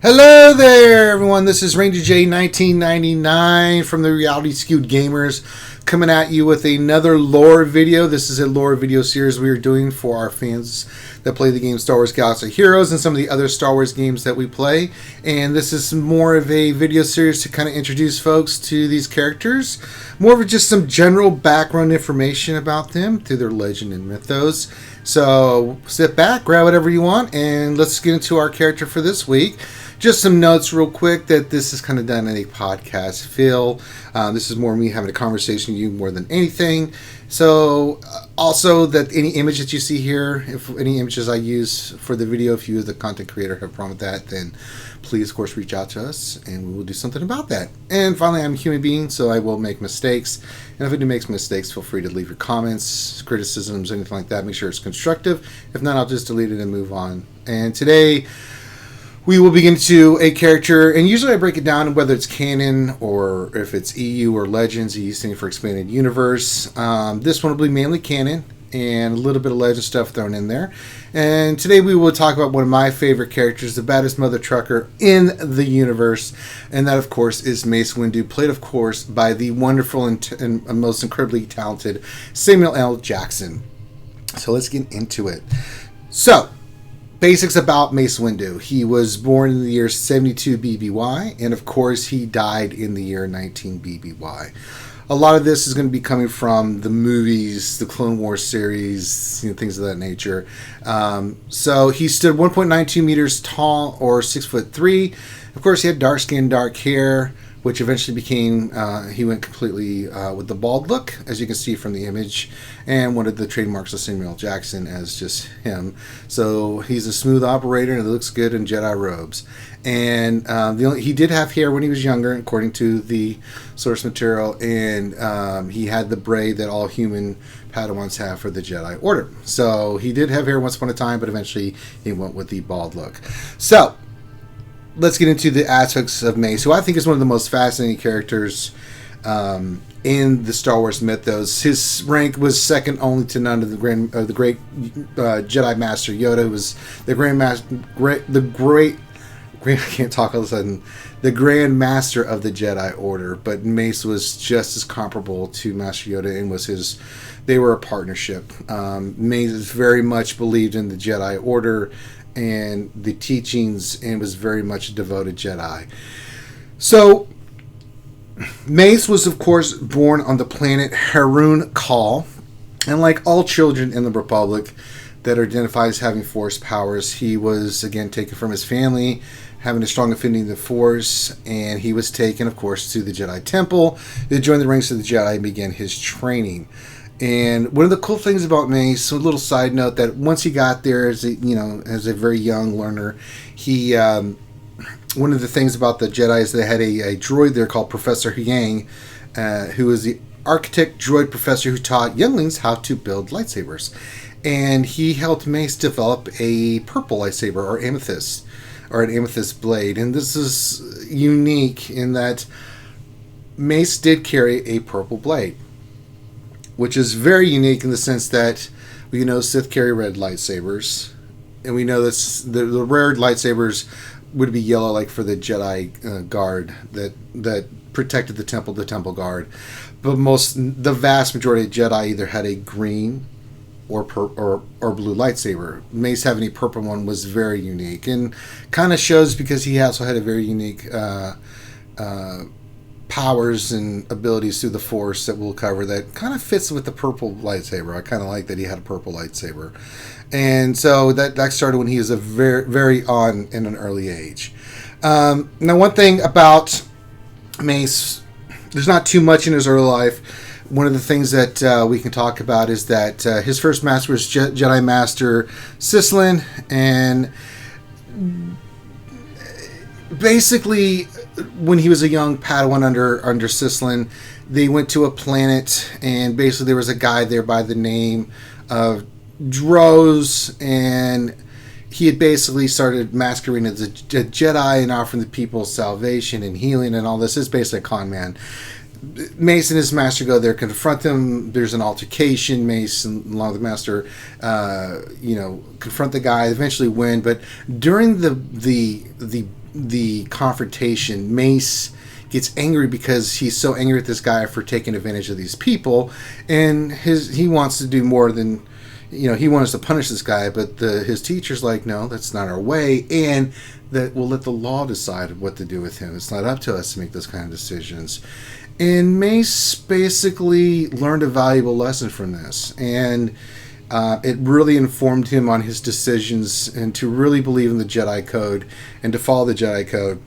Hello there, everyone. This is Ranger J 1999 from the Reality Skewed Gamers coming at you with another lore video. This is a lore video series we are doing for our fans that play the game Star Wars Galaxy of Heroes and some of the other Star Wars games that we play. And this is more of a video series to kind of introduce folks to these characters. More of just some general background information about them through their legend and mythos. So sit back, grab whatever you want, and let's get into our character for this week. Just some notes real quick that this is kind of done in a podcast feel. This is more me having a conversation with you more than anything. So also that any image that you see here, if any images I use for the video, if you as the content creator have a problem with that, then please of course reach out to us and we will do something about that. And finally, I'm a human being, so I will make mistakes. And if I do make mistakes, feel free to leave your comments, criticisms, anything like that. Make sure it's constructive. If not, I'll just delete it and move on. And today we will begin to a character, and usually I break it down whether it's canon or if it's EU or Legends. EU standing for Expanded Universe. This one will be mainly canon and a little bit of Legend stuff thrown in there. And today we will talk about one of my favorite characters, the baddest mother trucker in the universe, and that of course is Mace Windu, played of course by the wonderful and most incredibly talented Samuel L. Jackson. So let's get into it. So, basics about Mace Windu. He was born in the year 72 BBY, and of course he died in the year 19 BBY. A lot of this is going to be coming from the movies, the Clone Wars series, things of that nature. So he stood 1.92 meters tall, or 6'3". Of course, he had dark skin, dark hair, which eventually became, he went completely with the bald look, as you can see from the image, and one of the trademarks of Samuel L. Jackson as just him. So he's a smooth operator and it looks good in Jedi robes. And he did have hair when he was younger, according to the source material, and he had the braid that all human Padawans have for the Jedi Order. So he did have hair once upon a time, but eventually he went with the bald look. So let's get into the aspects of Mace, who I think is one of the most fascinating characters in the Star Wars mythos. His rank was second only to none of the great Jedi Master Yoda, who was the I can't talk all of a sudden. The Grand Master of the Jedi Order, but Mace was just as comparable to Master Yoda and they were a partnership. Mace very much believed in the Jedi Order and the teachings, and was very much a devoted Jedi. So Mace was of course born on the planet Harun Kal, and like all children in the Republic that are identified as having Force powers, he was again taken from his family, having a strong affinity to the Force, and he was taken of course to the Jedi Temple to join the ranks of the Jedi and begin his training. And one of the cool things about Mace, a little side note, that once he got there as a very young learner, he one of the things about the Jedi is they had a droid there called Professor Yang, who was the architect droid professor who taught younglings how to build lightsabers. And he helped Mace develop a purple lightsaber, or an amethyst blade. And this is unique in that Mace did carry a purple blade, which is very unique in the sense that we know Sith carry red lightsabers, and we know that the rare lightsabers would be yellow, like for the Jedi guard that protected the temple guard. But the vast majority of Jedi either had a green or blue lightsaber. Mace having a purple one was very unique, and kind of shows because he also had a very unique powers and abilities through the Force that we'll cover that kind of fits with the purple lightsaber. I kind of like that he had a purple lightsaber. And so that started when he was a very, very in an early age. Now, one thing about Mace, there's not too much in his early life. One of the things that we can talk about is that his first master was Jedi Master Sislin, and basically when he was a young Padawan under Sislin, they went to a planet, and basically there was a guy there by the name of Droz, and he had basically started masquerading as a Jedi and offering the people salvation and healing and all this. It's basically a con man. Mace and his master go there, confront them. There's an altercation. Mace and along with the master, confront the guy. Eventually win, but during the the confrontation, Mace gets angry because he's so angry at this guy for taking advantage of these people, and he wants to do more than, he wants to punish this guy, but his teacher's like, no, that's not our way, and that we'll let the law decide what to do with him. It's not up to us to make those kind of decisions. And Mace basically learned a valuable lesson from this, and it really informed him on his decisions and to really believe in the Jedi Code and to follow the Jedi Code.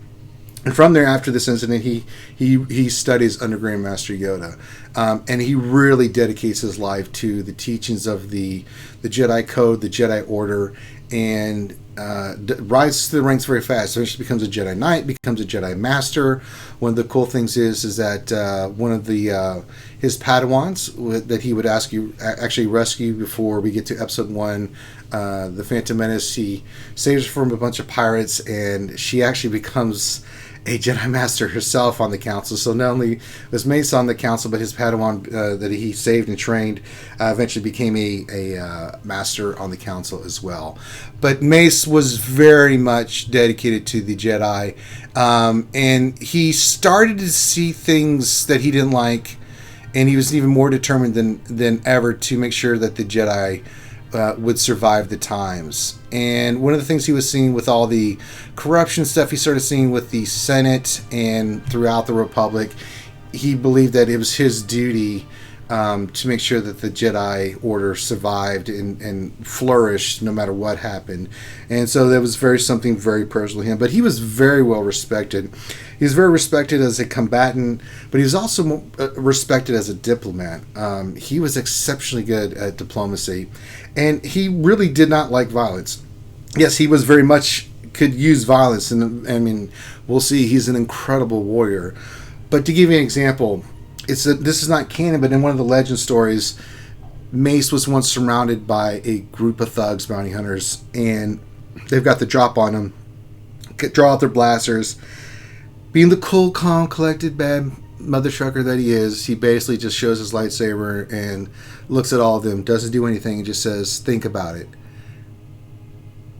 And from there, after this incident, he studies under Grand Master Yoda, and he really dedicates his life to the teachings of the Jedi Code, the Jedi Order, and rises to the ranks very fast. Eventually becomes a Jedi Knight, becomes a Jedi Master. One of the cool things is that one of his Padawans that he would actually rescue before we get to Episode 1, the Phantom Menace, he saves her from a bunch of pirates, and she actually becomes a Jedi Master herself on the council. So not only was Mace on the council, but his Padawan that he saved and trained eventually became a master on the council as well. But Mace was very much dedicated to the Jedi, and he started to see things that he didn't like, and he was even more determined than ever to make sure that the Jedi would survive the times. And one of the things he was seeing with all the corruption stuff he started seeing with the Senate and throughout the Republic, he believed that it was his duty to make sure that the Jedi Order survived and flourished no matter what happened. And so that was something very personal to him. But he was very well respected. He was very respected as a combatant, but he was also respected as a diplomat. He was exceptionally good at diplomacy, and he really did not like violence. Yes, he was very much could use violence, and I mean, we'll see, he's an incredible warrior. But to give you an example, this is not canon, but in one of the legend stories, Mace was once surrounded by a group of thugs, bounty hunters, and they've got the drop on him, draw out their blasters. Being the cool, calm, collected, bad mother trucker that he is, he basically just shows his lightsaber and looks at all of them, doesn't do anything, and just says, think about it.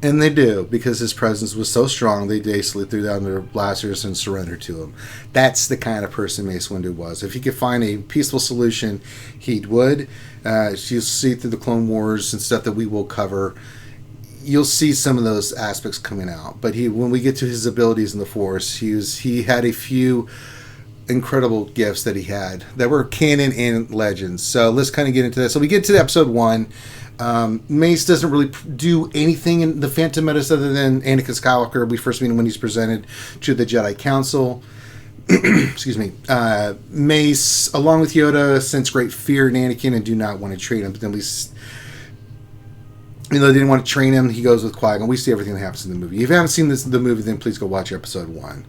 And they do, because his presence was so strong, they basically threw down their blasters and surrendered to him. That's the kind of person Mace Windu was. If he could find a peaceful solution, he would. You'll see through the Clone Wars and stuff that we will cover, you'll see some of those aspects coming out. But when we get to his abilities in the Force, he had a few incredible gifts that he had that were canon and legends. So let's kind of get into that. So we get to Episode 1. Mace doesn't really do anything in the Phantom Menace other than Anakin Skywalker. We first meet him when he's presented to the Jedi Council. Excuse me. Mace, along with Yoda, sense great fear in Anakin and do not want to train him. But then they didn't want to train him, he goes with Qui-Gon. We see everything that happens in the movie. If you haven't seen the movie, then please go watch Episode 1.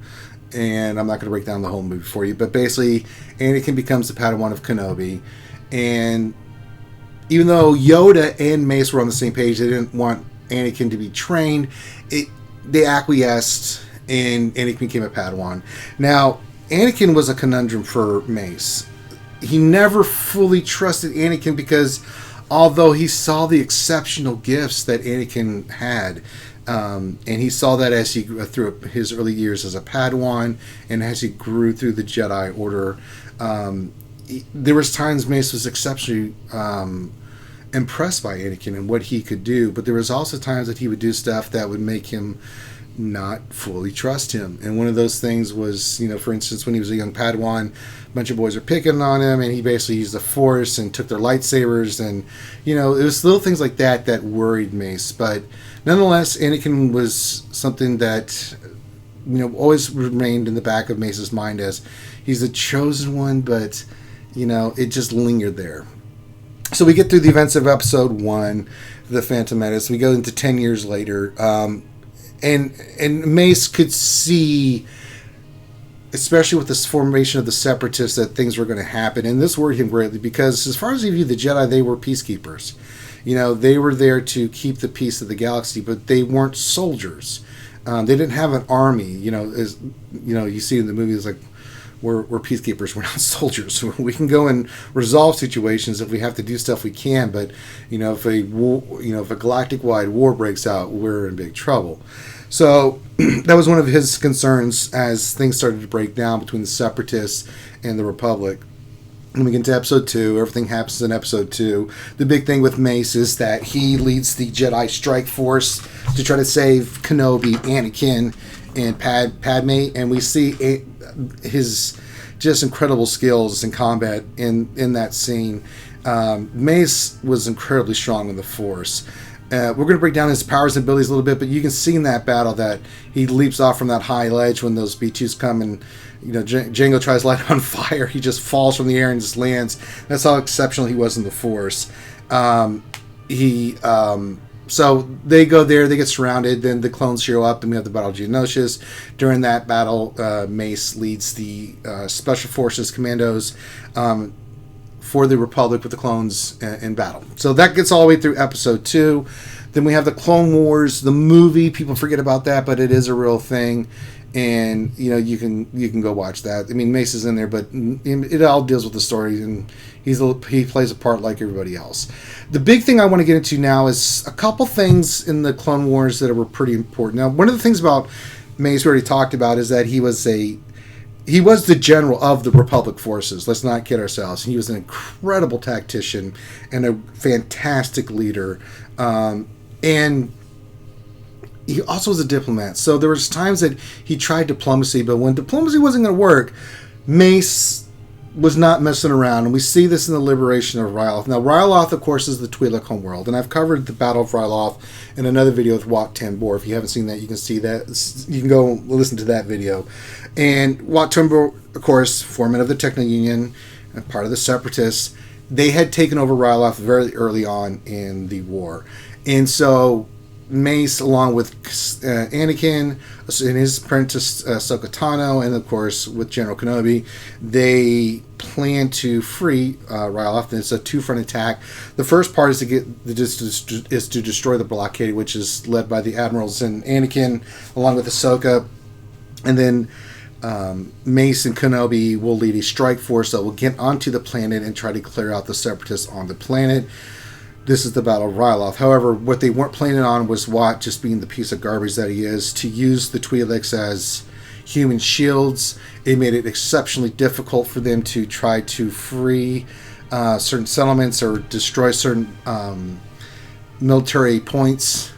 And I'm not going to break down the whole movie for you. But basically, Anakin becomes the Padawan of Kenobi. And even though Yoda and Mace were on the same page, they didn't want Anakin to be trained. They acquiesced, and Anakin became a Padawan. Now, Anakin was a conundrum for Mace. He never fully trusted Anakin because although he saw the exceptional gifts that Anakin had, and he saw that as he grew through his early years as a Padawan and as he grew through the Jedi Order, there was times Mace was exceptionally impressed by Anakin and what he could do, but there was also times that he would do stuff that would make him not fully trust him. And one of those things was, for instance, when he was a young Padawan, a bunch of boys were picking on him, and he basically used the Force and took their lightsabers, and it was little things like that that worried Mace. But nonetheless, Anakin was something that always remained in the back of Mace's mind as he's the chosen one, but it just lingered there. So we get through the events of Episode 1, The Phantom Menace. We go into 10 years later, and Mace could see, especially with this formation of the Separatists, that things were going to happen. And this worried him greatly because as far as he viewed the Jedi, they were peacekeepers. They were there to keep the peace of the galaxy, but they weren't soldiers. They didn't have an army. As you see in the movies, like we're peacekeepers. We're not soldiers. We can go and resolve situations. If we have to do stuff, we can. But if a galactic-wide war breaks out, we're in big trouble. So that was one of his concerns as things started to break down between the Separatists and the Republic. And we get into episode 2. Everything happens in episode 2. The big thing with Mace is that he leads the Jedi strike force to try to save Kenobi, Anakin, and Padme. And we see his just incredible skills in combat in that scene. Mace was incredibly strong in the Force. We're going to break down his powers and abilities a little bit, but you can see in that battle that he leaps off from that high ledge when those B2s come and Jango tries to light it on fire. He just falls from the air and just lands. That's how exceptional he was in the Force. So they go there, they get surrounded, then the clones show up, and we have the Battle of Geonosis. During that battle, Mace leads the Special Forces Commandos for the Republic with the clones in battle. So that gets all the way through episode 2. Then we have the Clone Wars, the movie. People forget about that, but it is a real thing. And you can go watch that. I mean, Mace is in there, but it all deals with the story, and he plays a part like everybody else. The big thing I want to get into now is a couple things in the Clone Wars that were pretty important. Now, one of the things about Mace we already talked about is that he was the general of the Republic forces. Let's not kid ourselves. He was an incredible tactician and a fantastic leader, and he also was a diplomat. So there was times that he tried diplomacy, but when diplomacy wasn't going to work, Mace was not messing around. And we see this in the liberation of Ryloth. Now, Ryloth, of course, is the Twi'lek homeworld. And I've covered the Battle of Ryloth in another video with Wat Tambor. If you haven't seen that, you can see that. You can go listen to that video. And Wat Tambor, of course, foreman of the Techno Union, and part of the Separatists, they had taken over Ryloth very early on in the war. And so Mace, along with Anakin and his apprentice Ahsoka Tano, and of course with General Kenobi, they plan to free Ryloth. And it's a two-front attack. The first part is to destroy the blockade, which is led by the admirals and Anakin, along with Ahsoka, and then Mace and Kenobi will lead a strike force that will get onto the planet and try to clear out the Separatists on the planet. This is the Battle of Ryloth. However, what they weren't planning on was Wat, just being the piece of garbage that he is, to use the Twi'leks as human shields. It made it exceptionally difficult for them to try to free certain settlements or destroy certain military points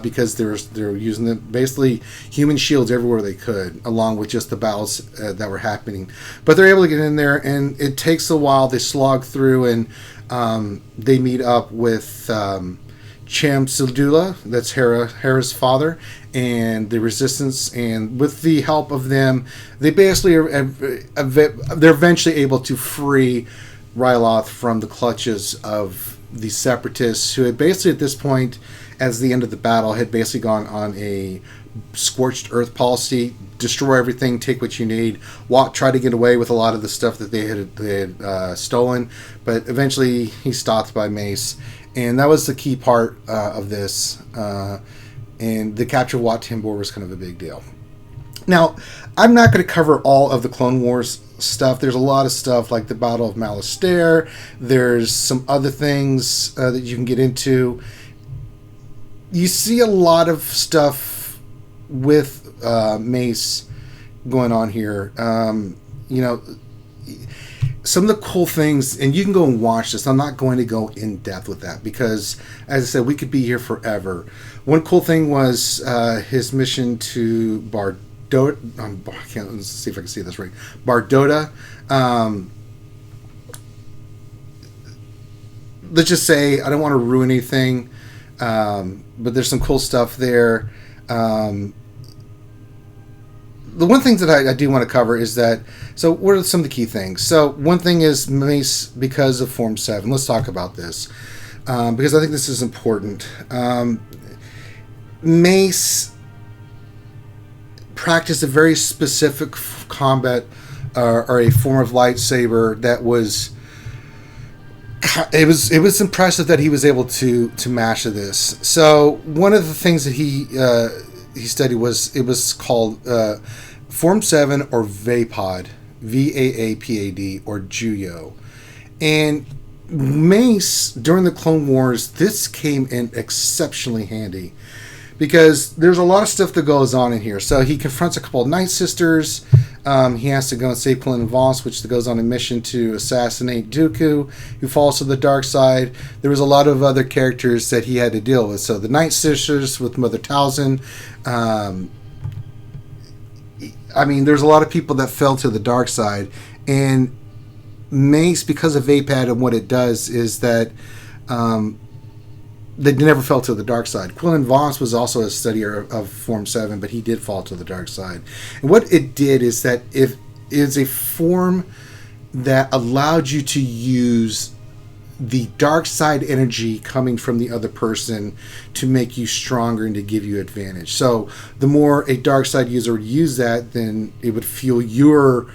because they're using them, basically human shields everywhere they could, along with just the battles that were happening. But they're able to get in there, and it takes a while. They slog through, and they meet up with Cham Syndulla, that's Hera's father, and the Resistance, and with the help of them, they basically they're eventually able to free Ryloth from the clutches of the Separatists, who had basically at this point, as the end of the battle, had basically gone on a scorched earth policy: destroy everything, take what you need. Wat tried to get away with a lot of the stuff that they had stolen, but eventually he's stopped by Mace, and that was the key part of this. And the capture of Wat Tambor was kind of a big deal. Now, I'm not going to cover all of the Clone Wars stuff. There's a lot of stuff like the Battle of Malastare. There's some other things that you can get into. You see a lot of stuff with Mace going on here. Some of the cool things, and you can go and watch this. I'm not going to go in depth with that because, as I said, we could be here forever. One cool thing was his mission to Bardota. Let's see if I can see this right. Bardota. Let's just say, I don't want to ruin anything, but there's some cool stuff there. The one thing that I do want to cover is that, so what are some of the key things? So one thing is Mace, because of Form 7. Let's talk about this, because I think this is important. Mace practiced a very specific combat or a form of lightsaber that was, it was impressive that he was able to master this. So one of the things that he studied was, it was called Form 7 or Vapod. VAAPAD, or Juyo. And Mace, during the Clone Wars, this came in exceptionally handy, because there's a lot of stuff that goes on in here. So he confronts a couple of Night Sisters. He has to go and save Quinlan Vos, which goes on a mission to assassinate Dooku, who falls to the dark side. There was a lot of other characters that he had to deal with. So the Night Sisters with Mother Talzin. There's a lot of people that fell to the dark side. And Mace, because of Vapad and what it does, is that they never fell to the dark side. Quinlan Vos was also a studier of Form 7, but he did fall to the dark side. And what it did is that it is a form that allowed you to use the dark side energy coming from the other person to make you stronger and to give you advantage. So the more a dark side user would use that, then it would fuel you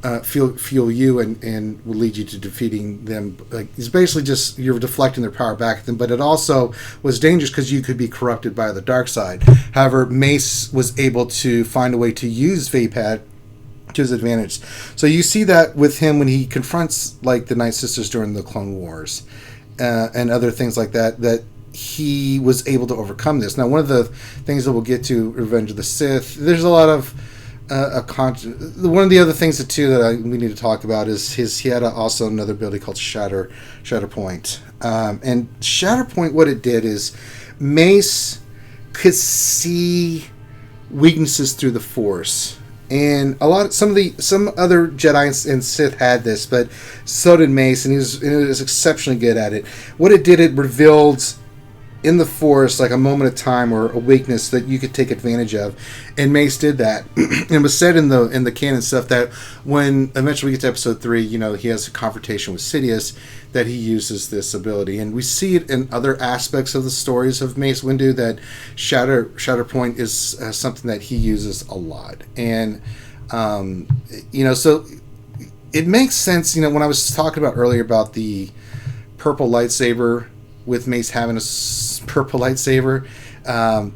and will lead you to defeating them. Like, it's basically just you're deflecting their power back at them, but it also was dangerous because you could be corrupted by the dark side. However, Mace was able to find a way to use Vapad to his advantage. So you see that with him when he confronts like the Night Sisters during the Clone Wars and other things like that, that he was able to overcome this. Now, one of the things that we'll get to Revenge of the Sith, there's a lot of one of the other things too that we need to talk about is he had also another ability called Shatterpoint. And Shatterpoint, what it did is Mace could see weaknesses through the Force. And some other Jedi and Sith had this, but so did Mace, and he was exceptionally good at it. What it did, it revealed in the Force like a moment of time or a weakness that you could take advantage of, and Mace did that. And it was said in the canon stuff that when eventually we get to Episode 3, he has a confrontation with Sidious, that he uses this ability, and we see it in other aspects of the stories of Mace Windu that Shatterpoint is something that he uses a lot. And so it makes sense. When I was talking about earlier about the purple lightsaber, with Mace having a purple lightsaber,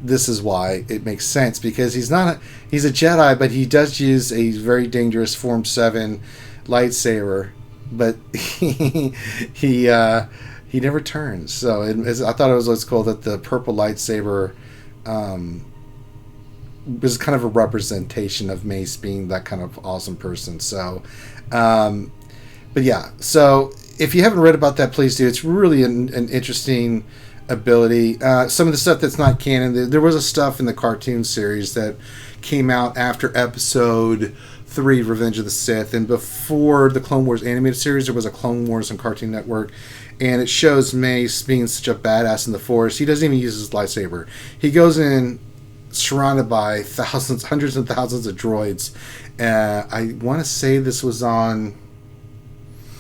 this is why it makes sense, because he's a Jedi, but he does use a very dangerous Form 7 lightsaber, but he never turns. So I thought it was cool that the purple lightsaber was kind of a representation of Mace being that kind of awesome person. So, but yeah, so if you haven't read about that, please do. It's really an interesting ability. Some of the stuff that's not canon, there was a stuff in the cartoon series that came out after Episode 3, Revenge of the Sith, and before the Clone Wars animated series, there was a Clone Wars on Cartoon Network, and it shows Mace being such a badass in the Force. He doesn't even use his lightsaber. He goes in surrounded by hundreds and thousands of droids. I want to say this was on,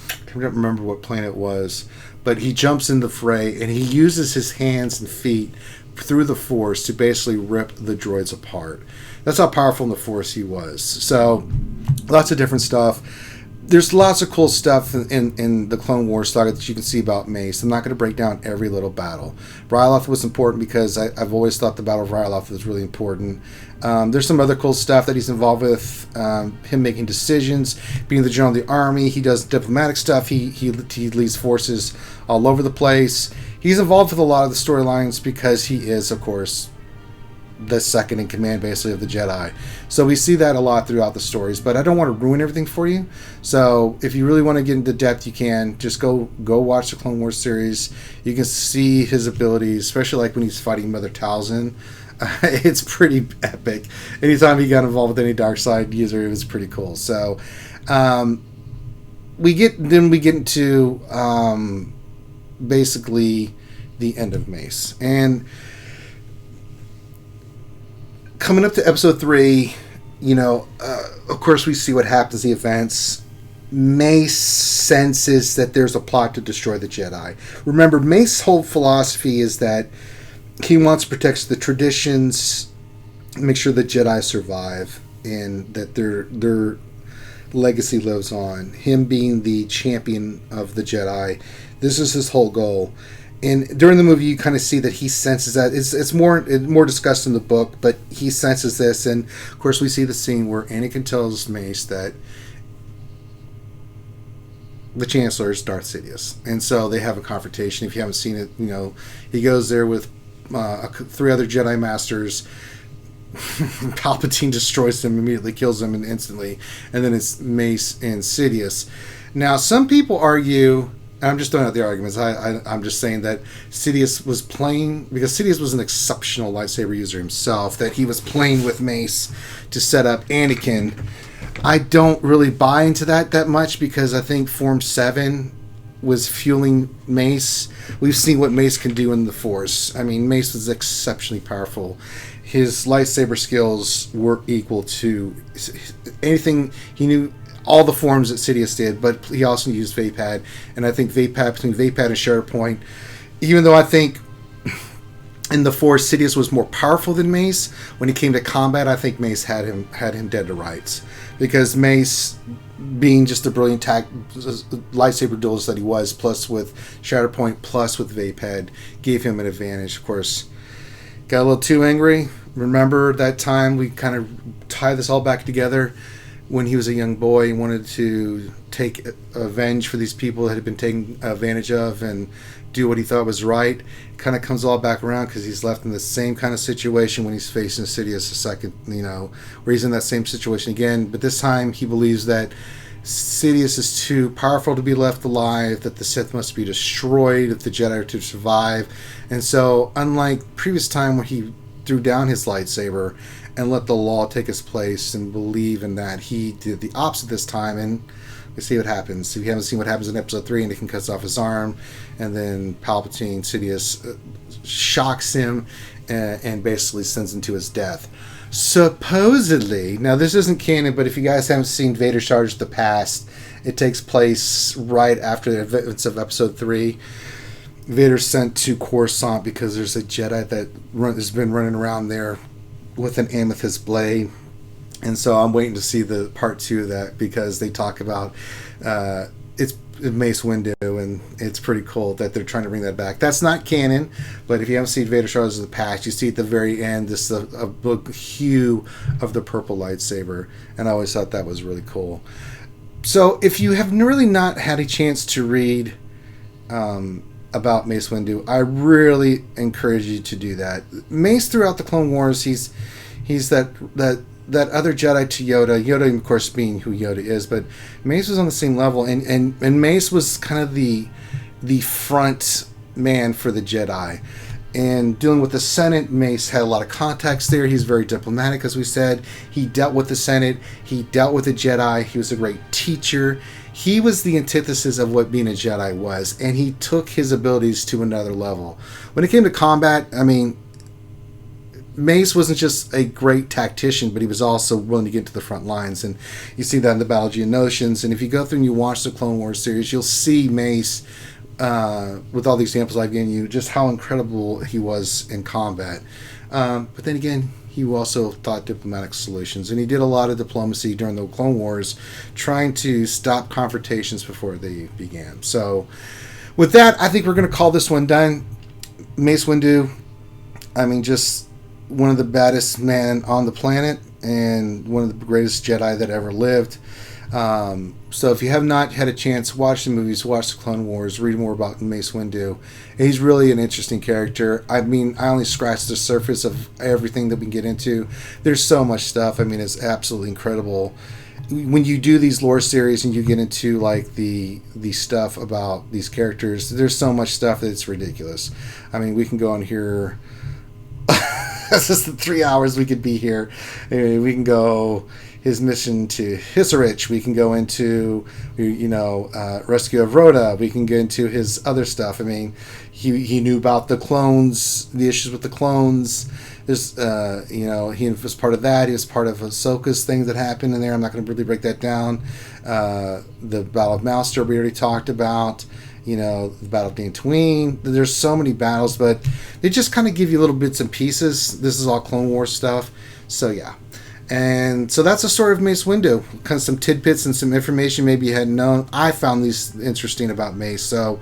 I don't remember what planet it was, but he jumps in the fray and he uses his hands and feet through the Force to basically rip the droids apart. That's how powerful in the Force he was. So lots of different stuff. There's lots of cool stuff in the Clone Wars saga that you can see about Mace. I'm not going to break down every little battle. Ryloth was important because I've always thought the Battle of Ryloth was really important. There's some other cool stuff that he's involved with. Him making decisions, being the general of the army. He does diplomatic stuff. He leads forces all over the place. He's involved with a lot of the storylines because he is, of course, the second in command, basically, of the Jedi. So we see that a lot throughout the stories, but I don't want to ruin everything for you. So if you really want to get into depth, you can just go watch the Clone Wars series. You can see his abilities, especially like when he's fighting Mother Talzin. It's pretty epic. Anytime he got involved with any dark side user, it was pretty cool. So we get into basically the end of Mace, and coming up to Episode 3, of course we see what happens, the events. Mace senses that there's a plot to destroy the Jedi. Remember, Mace's whole philosophy is that he wants to protect the traditions, make sure the Jedi survive, and that their legacy lives on. Him being the champion of the Jedi, this is his whole goal. And during the movie, you kind of see that he senses that. It's more discussed in the book, but he senses this. And, of course, we see the scene where Anakin tells Mace that the Chancellor is Darth Sidious, and so they have a confrontation. If you haven't seen it, he goes there with 3 other Jedi Masters. Palpatine destroys them, immediately kills them instantly, and then it's Mace and Sidious. Now, some people argue, and I'm just throwing out the arguments, I'm just saying that Sidious was playing, because Sidious was an exceptional lightsaber user himself, that he was playing with Mace to set up Anakin. I don't really buy into that much, because I think Form 7 was fueling Mace. We've seen what Mace can do in the Force. I mean, Mace was exceptionally powerful. His lightsaber skills were equal to anything he knew, all the forms that Sidious did, but he also used Vapad, and I think between Vapad and Shatterpoint, even though I think in the Force Sidious was more powerful than Mace, when it came to combat, I think Mace had him dead to rights, because Mace, being just a brilliant lightsaber duelist that he was, plus with Shatterpoint, plus with Vapad, gave him an advantage. Of course, got a little too angry. Remember that time we kind of tie this all back together when he was a young boy and wanted to take revenge for these people that had been taken advantage of and do what he thought was right. Kind of comes all back around, because he's left in the same kind of situation when he's facing Sidious a second, where he's in that same situation again. But this time he believes that Sidious is too powerful to be left alive, that the Sith must be destroyed if the Jedi are to survive. And so, unlike previous time where he threw down his lightsaber and let the law take its place and believe in that, he did the opposite this time, and we see what happens. If you haven't seen what happens in Episode 3, Anakin cuts off his arm, and then Palpatine, Sidious, shocks him and basically sends him to his death. Supposedly, now this isn't canon, but if you guys haven't seen Vader Charge the Past, it takes place right after the events of Episode 3. Vader's sent to Coruscant because there's a Jedi that has been running around there with an amethyst blade. And so I'm waiting to see the part 2 of that, because they talk about it's Mace Windu, and it's pretty cool that they're trying to bring that back. That's not canon, but if you haven't seen Vader Shards of the Past, you see at the very end this a hue of the purple lightsaber, and I always thought that was really cool. So if you have really not had a chance to read about Mace Windu, I really encourage you to do that. Mace, throughout the Clone Wars, he's that other Jedi to Yoda. Yoda, of course, being who Yoda is, but Mace was on the same level, and Mace was kind of the front man for the Jedi. And dealing with the Senate, Mace had a lot of contacts there. He's very diplomatic, as we said. He dealt with the Senate. He dealt with the Jedi. He was a great teacher. He was the antithesis of what being a Jedi was, and he took his abilities to another level. When it came to combat, I mean, Mace wasn't just a great tactician, but he was also willing to get to the front lines, and you see that in the Battle of Geonosis. And if you go through and you watch the Clone Wars series, you'll see Mace, with all the examples I've given you, just how incredible he was in combat. But then again, he also thought diplomatic solutions, and he did a lot of diplomacy during the Clone Wars, trying to stop confrontations before they began. So with that, I think we're going to call this one done. Mace Windu, I mean, just one of the baddest men on the planet, and one of the greatest Jedi that ever lived. So if you have not had a chance, watch the movies, watch the Clone Wars, read more about Mace Windu. He's really an interesting character. I mean, I only scratched the surface of everything that we can get into. There's so much stuff. I mean, it's absolutely incredible. When you do these lore series and you get into like the stuff about these characters, there's so much stuff that it's ridiculous. I mean, we can go on here. That's just the 3 hours we could be here. We can go his mission to Hisarich. We can go into, Rescue of Rhoda. We can get into his other stuff. I mean, he knew about the clones, the issues with the clones. There's, he was part of that. He was part of Ahsoka's thing that happened in there. I'm not going to really break that down. The Battle of Malster we already talked about. The Battle of Dantooine. There's so many battles, but they just kind of give you little bits and pieces. This is all Clone Wars stuff. So, yeah. And so that's the story of Mace Windu. Kind of some tidbits and some information maybe you hadn't known. I found these interesting about Mace. So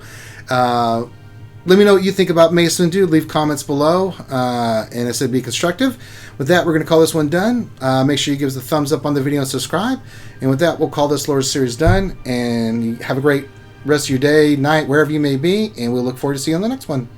let me know what you think about Mace Windu. Leave comments below. And I said be constructive. With that, we're going to call this one done. Make sure you give us a thumbs up on the video and subscribe. And with that, we'll call this lore series done. And have a great rest of your day, night, wherever you may be, and we'll look forward to seeing you on the next one.